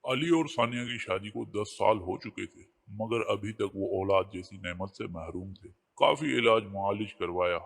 علی اور ثانیہ کی شادی کو 10 سال ہو چکے تھے، مگر ابھی تک وہ اولاد جیسی نعمت سے محروم تھے۔ کافی علاج معالج کروایا،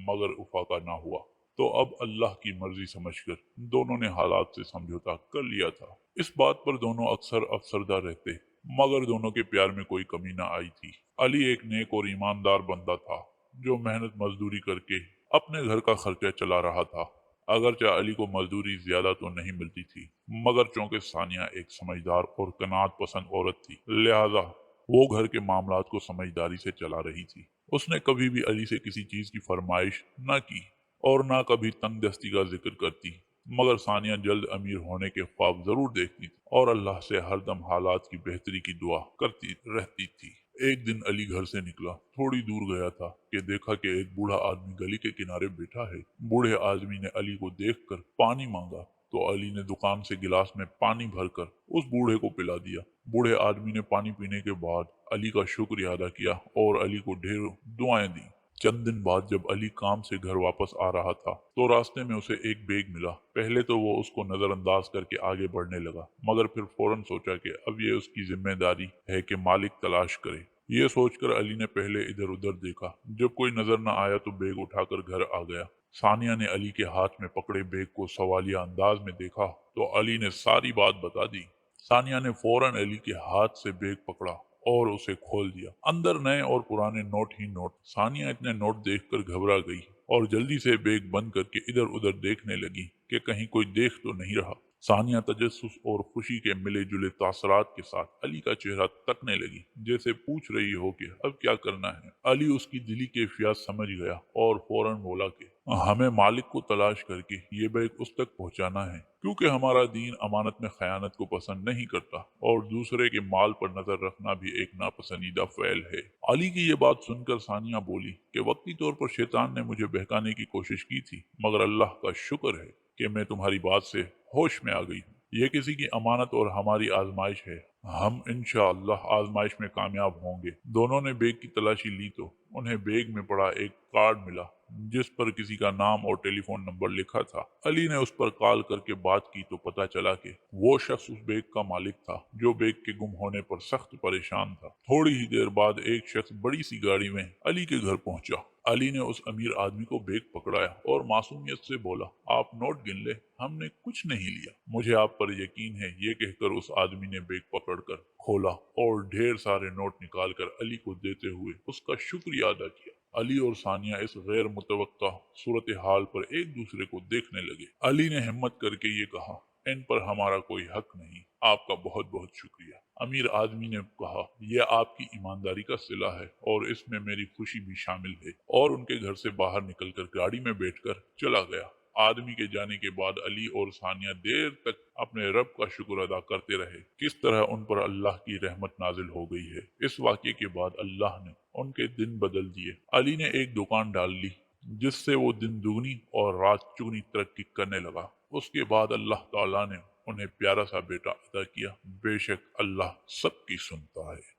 مگر افاقہ نہ ہوا۔ تو اب اللہ کی مرضی سمجھ کر دونوں نے حالات سے سمجھوتا کر لیا تھا۔ اس بات پر دونوں اکثر افسردہ رہتے، مگر دونوں کے پیار میں کوئی کمی نہ آئی تھی۔ علی ایک نیک اور ایماندار بندہ تھا، جو محنت مزدوری کر کے اپنے گھر کا خرچہ چلا رہا تھا۔ اگرچہ علی کو مزدوری زیادہ تو نہیں ملتی تھی، مگر چونکہ ثانیہ ایک سمجھدار اور قناعت پسند عورت تھی، لہذا وہ گھر کے معاملات کو سمجھداری سے چلا رہی تھی۔ اس نے کبھی بھی علی سے کسی چیز کی فرمائش نہ کی اور نہ کبھی تنگ دستی کا ذکر کرتی، مگر ثانیہ جلد امیر ہونے کے خواب ضرور دیکھتی تھی اور اللہ سے ہر دم حالات کی بہتری کی دعا کرتی رہتی تھی۔ ایک دن علی گھر سے نکلا، تھوڑی دور گیا تھا کہ دیکھا کہ ایک بوڑھا آدمی گلی کے کنارے بیٹھا ہے۔ بوڑھے آدمی نے علی کو دیکھ کر پانی مانگا تو علی نے دکان سے گلاس میں پانی بھر کر اس بوڑھے کو پلا دیا۔ بوڑھے آدمی نے پانی پینے کے بعد علی کا شکریہ ادا کیا اور علی کو ڈھیر دعائیں دیں۔ چند دن بعد جب علی کام سے گھر واپس آ رہا تھا تو راستے میں اسے ایک بیگ ملا۔ پہلے تو وہ اس کو نظر انداز کر کے آگے بڑھنے لگا، مگر پھر فوراً سوچا کہ اب یہ اس کی ذمہ داری ہے کہ مالک تلاش کرے۔ یہ سوچ کر علی نے پہلے ادھر ادھر دیکھا، جب کوئی نظر نہ آیا تو بیگ اٹھا کر گھر آ گیا۔ ثانیہ نے علی کے ہاتھ میں پکڑے بیگ کو سوالیہ انداز میں دیکھا تو علی نے ساری بات بتا دی۔ ثانیہ نے فوراً علی کے ہاتھ سے بیگ پکڑا اور اسے کھول دیا۔ اندر نئے اور پرانے نوٹ ہی نوٹ۔ ثانیہ اتنے نوٹ دیکھ کر گھبرا گئی اور جلدی سے بیگ بند کر کے ادھر ادھر دیکھنے لگی کہ کہیں کوئی دیکھ تو نہیں رہا۔ ثانیہ تجسس اور خوشی کے ملے جلے تاثرات کے ساتھ علی کا چہرہ تکنے لگی، جیسے پوچھ رہی ہو کہ اب کیا کرنا ہے۔ علی اس کی دلی کیفیات سمجھ گیا اور فوراً بولا کہ ہمیں مالک کو تلاش کر کے یہ بیگ اس تک پہنچانا ہے، کیونکہ ہمارا دین امانت میں خیانت کو پسند نہیں کرتا اور دوسرے کے مال پر نظر رکھنا بھی ایک ناپسندیدہ فعل ہے۔ علی کی یہ بات سن کر ثانیہ بولی کہ وقتی طور پر شیطان نے مجھے بہکانے کی کوشش کی تھی، مگر اللہ کا شکر ہے کہ میں تمہاری بات سے ہوش میں آ گئی ہوں۔ یہ کسی کی امانت اور ہماری آزمائش ہے، ہم انشاءاللہ آزمائش میں کامیاب ہوں گے۔ دونوں نے بیگ کی تلاشی لی تو انہیں بیگ میں پڑا ایک کارڈ ملا، جس پر کسی کا نام اور ٹیلی فون نمبر لکھا تھا۔ علی نے اس پر کال کر کے بات کی تو پتا چلا کہ وہ شخص اس بیگ کا مالک تھا، جو بیگ کے گم ہونے پر سخت پریشان تھا۔ تھوڑی ہی دیر بعد ایک شخص بڑی سی گاڑی میں علی کے گھر پہنچا۔ علی نے اس امیر آدمی کو بیگ پکڑایا اور معصومیت سے بولا، آپ نوٹ گن لے، ہم نے کچھ نہیں لیا۔ مجھے آپ پر یقین ہے، یہ کہہ کر اس آدمی نے بیگ پکڑ کر کھولا اور ڈھیر سارے نوٹ نکال کر علی کو دیتے ہوئے اس کا شکریہ ادا کیا۔ علی اور ثانیہ اس غیر متوقع صورتحال پر ایک دوسرے کو دیکھنے لگے۔ علی نے ہمت کر کے یہ کہا، ان پر ہمارا کوئی حق نہیں، آپ کا بہت بہت شکریہ۔ امیر آدمی نے کہا، یہ آپ کی ایمانداری کا صلہ ہے اور اس میں میری خوشی بھی شامل ہے، اور ان کے گھر سے باہر نکل کر گاڑی میں بیٹھ کر چلا گیا۔ آدمی کے جانے کے بعد علی اور ثانیہ دیر تک اپنے رب کا شکر ادا کرتے رہے، کس طرح ان پر اللہ کی رحمت نازل ہو گئی ہے۔ اس واقعے کے بعد اللہ نے ان کے دن بدل دیے۔ علی نے ایک دکان ڈال لی، جس سے وہ دن دگنی اور رات چگنی ترقی کرنے لگا۔ اس کے بعد اللہ تعالیٰ نے انہیں پیارا سا بیٹا عطا کیا۔ بے شک اللہ سب کی سنتا ہے۔